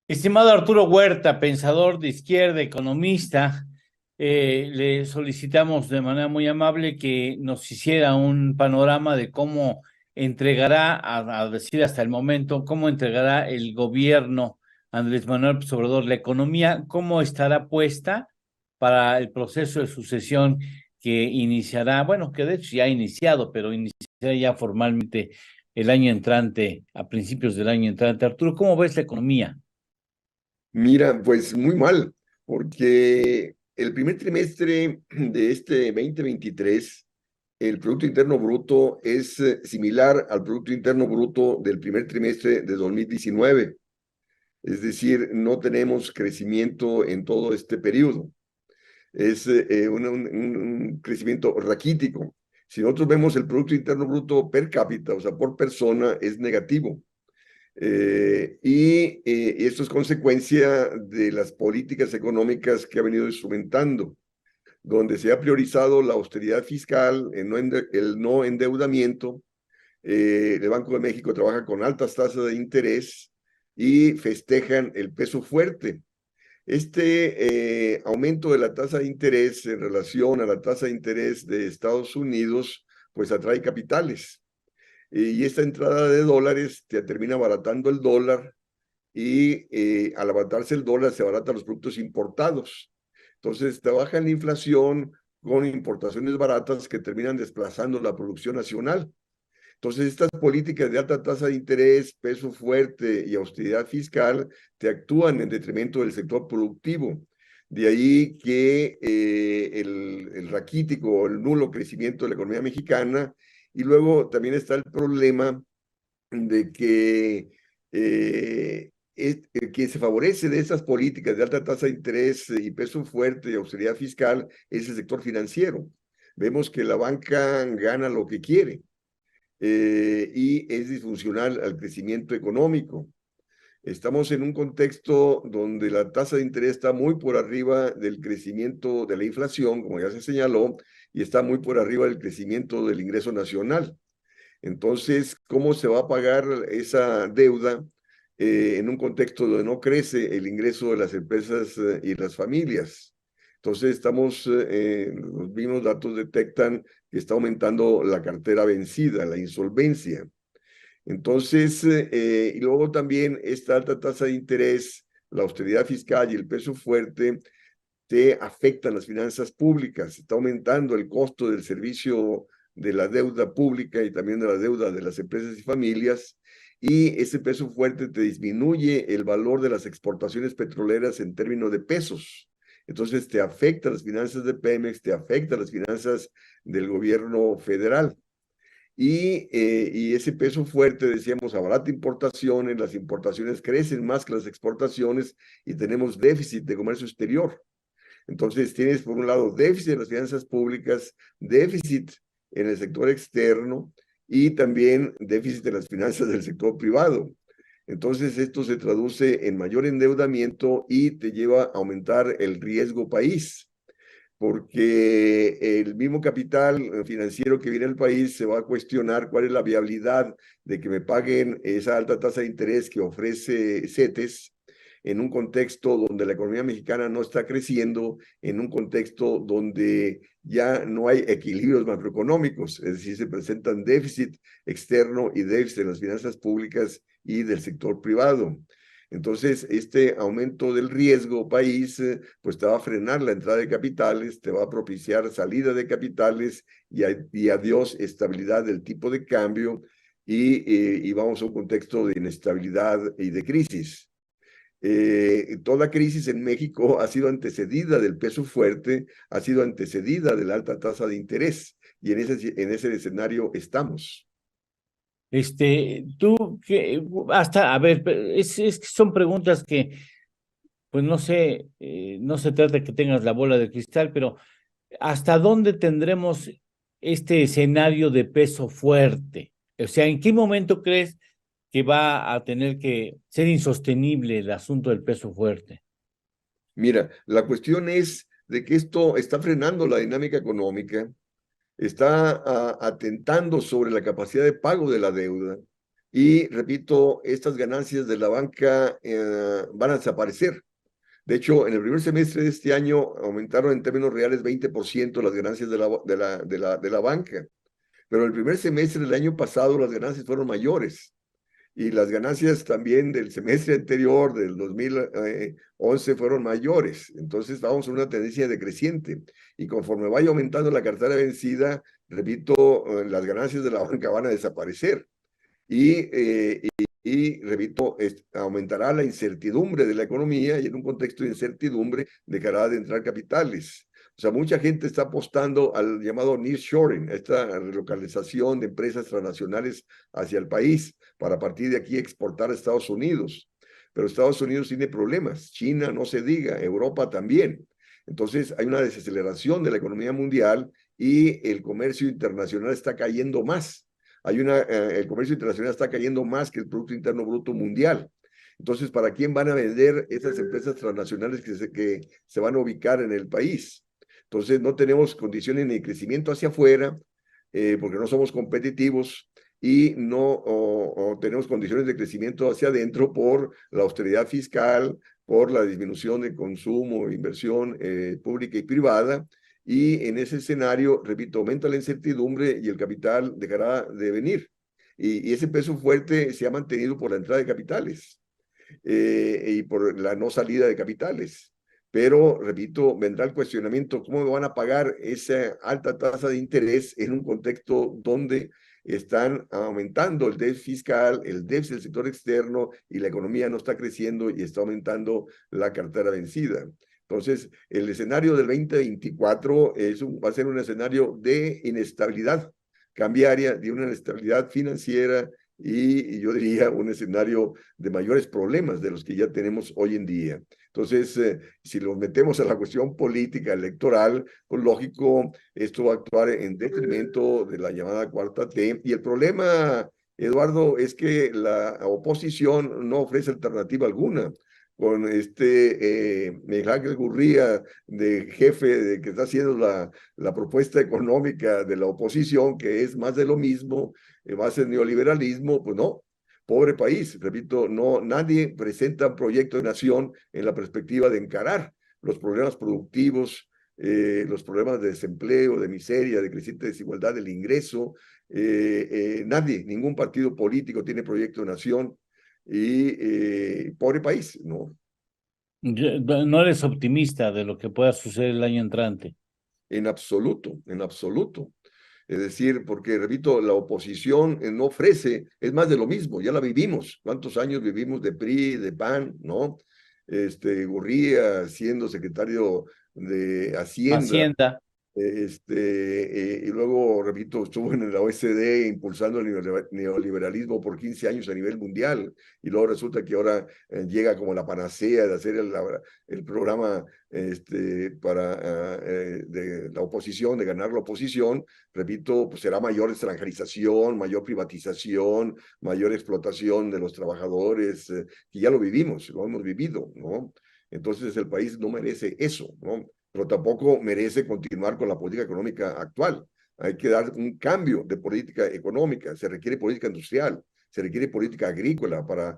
Estimado Arturo Huerta, pensador de izquierda, economista, le solicitamos de manera muy amable que nos hiciera un panorama de cómo entregará, a decir hasta el momento, cómo entregará el gobierno Andrés Manuel López Obrador la economía, cómo estará puesta para el proceso de sucesión que iniciará, bueno, que de hecho ya ha iniciado, pero iniciará ya formalmente el año entrante, a principios del año entrante. Arturo, ¿cómo ves la economía? Mira, pues muy mal, porque el primer trimestre de este 2023, el Producto Interno Bruto es similar al Producto Interno Bruto del primer trimestre de 2019. Es decir, no tenemos crecimiento en todo este periodo. Es un crecimiento raquítico. Si nosotros vemos el Producto Interno Bruto per cápita, o sea, por persona, es negativo. Y esto es consecuencia de las políticas económicas que ha venido instrumentando, donde se ha priorizado la austeridad fiscal, el no endeudamiento. El Banco de México trabaja con altas tasas de interés y festejan el peso fuerte. Este aumento de la tasa de interés en relación a la tasa de interés de Estados Unidos, pues atrae capitales. Y esta entrada de dólares te termina abaratando el dólar y al abaratarse el dólar se abaratan los productos importados. Entonces te baja la inflación con importaciones baratas que terminan desplazando la producción nacional. Entonces estas políticas de alta tasa de interés, peso fuerte y austeridad fiscal te actúan en detrimento del sector productivo. De ahí que el raquítico o el nulo crecimiento de la economía mexicana. Y luego también está el problema de que quien se favorece de esas políticas de alta tasa de interés y peso fuerte y austeridad fiscal es el sector financiero. Vemos que la banca gana lo que quiere y es disfuncional al crecimiento económico. Estamos en un contexto donde la tasa de interés está muy por arriba del crecimiento de la inflación, como ya se señaló, y está muy por arriba del crecimiento del ingreso nacional. Entonces, ¿cómo se va a pagar esa deuda en un contexto donde no crece el ingreso de las empresas y las familias? Entonces, los mismos datos detectan que está aumentando la cartera vencida, la insolvencia. Entonces, y luego también esta alta tasa de interés, la austeridad fiscal y el peso fuerte te afectan las finanzas públicas, está aumentando el costo del servicio de la deuda pública y también de la deuda de las empresas y familias, y ese peso fuerte te disminuye el valor de las exportaciones petroleras en términos de pesos. Entonces te afecta las finanzas de Pemex, te afecta las finanzas del gobierno federal. Y ese peso fuerte, decíamos, abarata importaciones, las importaciones crecen más que las exportaciones y tenemos déficit de comercio exterior. Entonces tienes por un lado déficit en las finanzas públicas, déficit en el sector externo y también déficit en las finanzas del sector privado. Entonces esto se traduce en mayor endeudamiento y te lleva a aumentar el riesgo país, porque el mismo capital financiero que viene al país se va a cuestionar cuál es la viabilidad de que me paguen esa alta tasa de interés que ofrece CETES en un contexto donde la economía mexicana no está creciendo, en un contexto donde ya no hay equilibrios macroeconómicos, es decir, se presentan déficit externo y déficit en las finanzas públicas y del sector privado. Entonces, este aumento del riesgo país, pues te va a frenar la entrada de capitales, te va a propiciar salida de capitales y adiós estabilidad del tipo de cambio y vamos a un contexto de inestabilidad y de crisis. Toda crisis en México ha sido antecedida del peso fuerte, ha sido antecedida de la alta tasa de interés y en ese escenario estamos. Tú que hasta, a ver, es que son preguntas que, pues no sé, no se trata de que tengas la bola de cristal, pero ¿hasta dónde tendremos este escenario de peso fuerte? O sea, ¿en qué momento crees que va a tener que ser insostenible el asunto del peso fuerte? Mira, la cuestión es de que esto está frenando la dinámica económica, está atentando sobre la capacidad de pago de la deuda y repito, estas ganancias de la banca van a desaparecer. De hecho, en el primer semestre de este año aumentaron en términos reales 20% las ganancias de la banca, pero el primer semestre del año pasado las ganancias fueron mayores y las ganancias también del semestre anterior, del 2011, fueron mayores. Entonces vamos en una tendencia decreciente y conforme vaya aumentando la cartera vencida, repito, las ganancias de la banca van a desaparecer y repito, aumentará la incertidumbre de la economía y en un contexto de incertidumbre dejará de entrar capitales. O sea, mucha gente está apostando al llamado nearshoring, esta relocalización de empresas transnacionales hacia el país para a partir de aquí exportar a Estados Unidos. Pero Estados Unidos tiene problemas, China no se diga, Europa también. Entonces hay una desaceleración de la economía mundial y el comercio internacional está cayendo más. El comercio internacional está cayendo más que el Producto Interno Bruto mundial. Entonces, ¿para quién van a vender esas empresas transnacionales que se van a ubicar en el país? Entonces, no tenemos condiciones ni de crecimiento hacia afuera, porque no somos competitivos y no tenemos condiciones de crecimiento hacia adentro por la austeridad fiscal, por la disminución de consumo, inversión pública y privada, y en ese escenario, repito, aumenta la incertidumbre y el capital dejará de venir. Y ese peso fuerte se ha mantenido por la entrada de capitales y por la no salida de capitales. Pero, repito, vendrá el cuestionamiento, ¿cómo me van a pagar esa alta tasa de interés en un contexto donde están aumentando el déficit fiscal, el déficit del sector externo y la economía no está creciendo y está aumentando la cartera vencida? Entonces, el escenario del 2024 va a ser un escenario de inestabilidad cambiaria, de una inestabilidad financiera y yo diría un escenario de mayores problemas de los que ya tenemos hoy en día. Entonces, si los metemos a la cuestión política electoral, pues lógico, esto va a actuar en detrimento de la llamada cuarta T. Y el problema, Eduardo, es que la oposición no ofrece alternativa alguna con Miguel Ángel Gurría, de jefe, de que está haciendo la propuesta económica de la oposición, que es más de lo mismo, más el neoliberalismo, pues no, pobre país, repito, no, nadie presenta un proyecto de nación en la perspectiva de encarar los problemas productivos, los problemas de desempleo, de miseria, de creciente desigualdad del ingreso. Nadie, ningún partido político tiene proyecto de nación y pobre país, ¿no? No eres optimista de lo que pueda suceder el año entrante. En absoluto, en absoluto. Es decir, porque, repito, la oposición no ofrece, es más de lo mismo, ya la vivimos. ¿Cuántos años vivimos de PRI, de PAN, no? Gurría siendo secretario de Hacienda, Hacienda. y luego, repito, estuvo en la OECD impulsando el neoliberalismo por 15 años a nivel mundial, y luego resulta que ahora llega como la panacea de hacer el programa de la oposición, de ganar la oposición. Repito, pues será mayor extranjerización, mayor privatización, mayor explotación de los trabajadores, que ya lo vivimos, lo hemos vivido, ¿no? Entonces el país no merece eso, ¿no? Pero tampoco merece continuar con la política económica actual. Hay que dar un cambio de política económica, se requiere política industrial, se requiere política agrícola para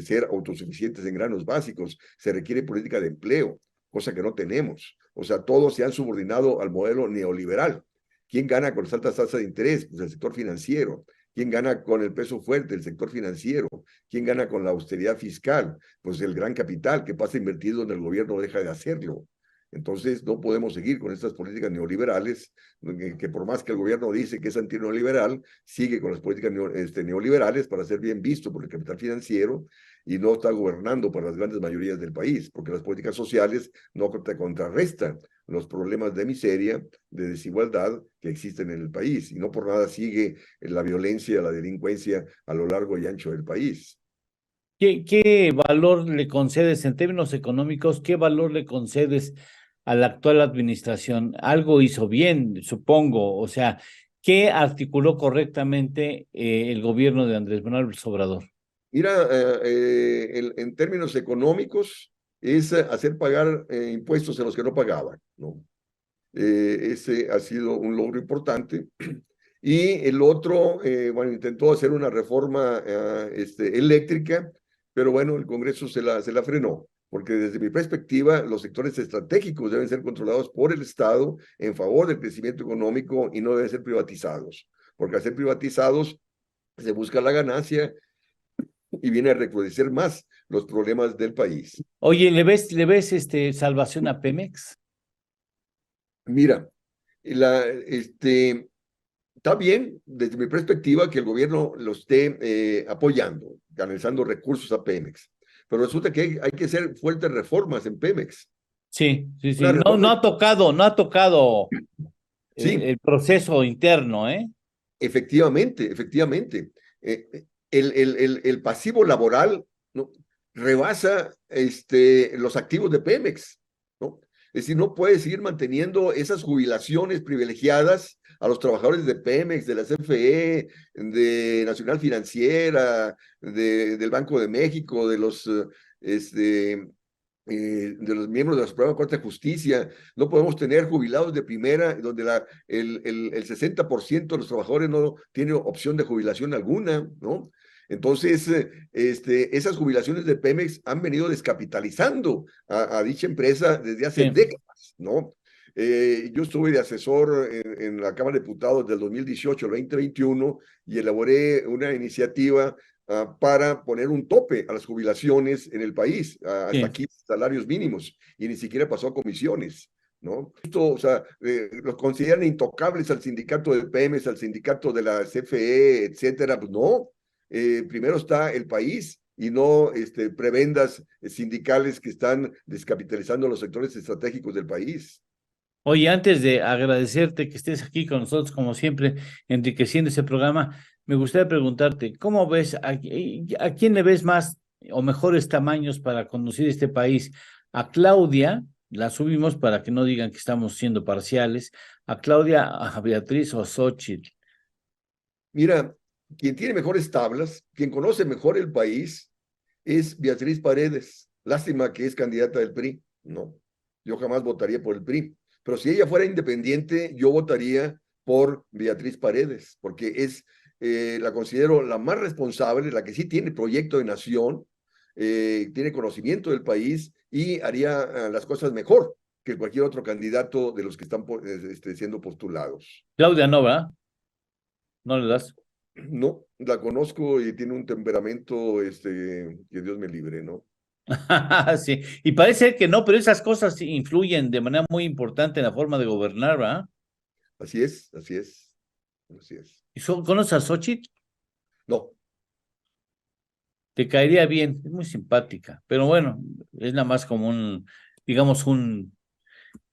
ser autosuficientes en granos básicos, se requiere política de empleo, cosa que no tenemos. O sea, todos se han subordinado al modelo neoliberal. ¿Quién gana con las altas tasas de interés? Pues el sector financiero. ¿Quién gana con el peso fuerte? El sector financiero. ¿Quién gana con la austeridad fiscal? Pues el gran capital que pasa invertido en el gobierno deja de hacerlo. Entonces, no podemos seguir con estas políticas neoliberales, que por más que el gobierno dice que es antineoliberal, sigue con las políticas neoliberales para ser bien visto por el capital financiero y no está gobernando para las grandes mayorías del país, porque las políticas sociales no contrarrestan los problemas de miseria, de desigualdad que existen en el país, y no por nada sigue la violencia, la delincuencia a lo largo y ancho del país. ¿Qué valor le concedes en términos económicos? ¿Qué valor le concedes a la actual administración? Algo hizo bien, supongo. O sea, ¿qué articuló correctamente el gobierno de Andrés Manuel López Obrador? Mira, en términos económicos, es hacer pagar impuestos a los que no pagaban, ¿no? Ese ha sido un logro importante Y el otro, bueno, intentó hacer una reforma eléctrica, pero bueno, el Congreso se la frenó, porque desde mi perspectiva, los sectores estratégicos deben ser controlados por el Estado en favor del crecimiento económico y no deben ser privatizados, porque al ser privatizados se busca la ganancia y viene a recrudecer más los problemas del país. Oye, ¿le ves salvación a Pemex? Mira, está bien desde mi perspectiva que el gobierno lo esté apoyando, canalizando recursos a Pemex, pero resulta que hay que hacer fuertes reformas en Pemex. Sí, sí, Una sí. No, reforma, no ha tocado sí, el proceso interno, ¿eh? efectivamente, efectivamente. El pasivo laboral, ¿no?, rebasa los activos de Pemex, ¿no? Es decir, no puede seguir manteniendo esas jubilaciones privilegiadas a los trabajadores de Pemex, de la CFE, de Nacional Financiera, del Banco de México, de los miembros de la Suprema Corte de Justicia. No podemos tener jubilados de primera donde el 60% de los trabajadores no tiene opción de jubilación alguna, ¿no? Entonces, esas jubilaciones de Pemex han venido descapitalizando a dicha empresa desde hace Sí, décadas, ¿no? Yo estuve de asesor en la Cámara de Diputados del 2018 al 2021 y elaboré una iniciativa para poner un tope a las jubilaciones en el país, hasta sí. aquí salarios mínimos, y ni siquiera pasó a comisiones, ¿no? Esto, o sea, los consideran intocables al sindicato de Pemex, al sindicato de la CFE, etcétera. Pues no, primero está el país y no prebendas sindicales que están descapitalizando los sectores estratégicos del país. Oye, antes de agradecerte que estés aquí con nosotros, como siempre, enriqueciendo ese programa, me gustaría preguntarte, ¿cómo ves, a quién le ves más o mejores tamaños para conducir este país? A Claudia, la subimos para que no digan que estamos siendo parciales, a Claudia, a Beatriz o a Xóchitl. Mira, quien tiene mejores tablas, quien conoce mejor el país, es Beatriz Paredes. Lástima que es candidata del PRI. No, yo jamás votaría por el PRI. Pero si ella fuera independiente, yo votaría por Beatriz Paredes, porque la considero la más responsable, la que sí tiene proyecto de nación, tiene conocimiento del país y haría las cosas mejor que cualquier otro candidato de los que están siendo postulados. Claudia no, ¿verdad? No le das. No, la conozco y tiene un temperamento que Dios me libre, ¿no? Sí, y parece que no, pero esas cosas sí influyen de manera muy importante en la forma de gobernar, ¿verdad? Así es, así es, así es. ¿Conoces a Xochitl? No, Te caería bien, es muy simpática, pero bueno, es nada más como digamos,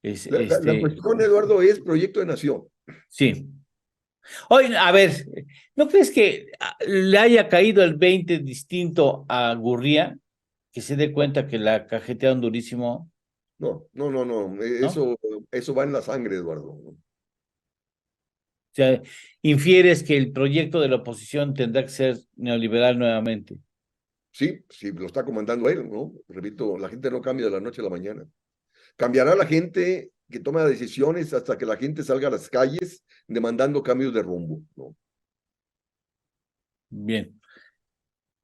la cuestión, Eduardo, es proyecto de nación. sí. Oye, a ver, ¿no crees que le haya caído el 20 distinto a Gurría? Que se dé cuenta que la cajetearon durísimo, No, no, no, no, ¿no? eso va en la sangre, Eduardo. O sea, infieres que el proyecto de la oposición tendrá que ser neoliberal nuevamente. Sí, sí, lo está comandando él, ¿no? Repito, la gente no cambia de la noche a la mañana. Cambiará la gente que toma decisiones hasta que la gente salga a las calles demandando cambios de rumbo, ¿no? Bien.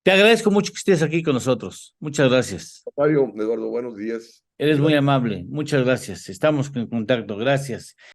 Te agradezco mucho que estés aquí con nosotros. Muchas gracias. Mario, Eduardo, buenos días y Eres muy gracias. amable. Muchas gracias. Estamos en contacto. Gracias.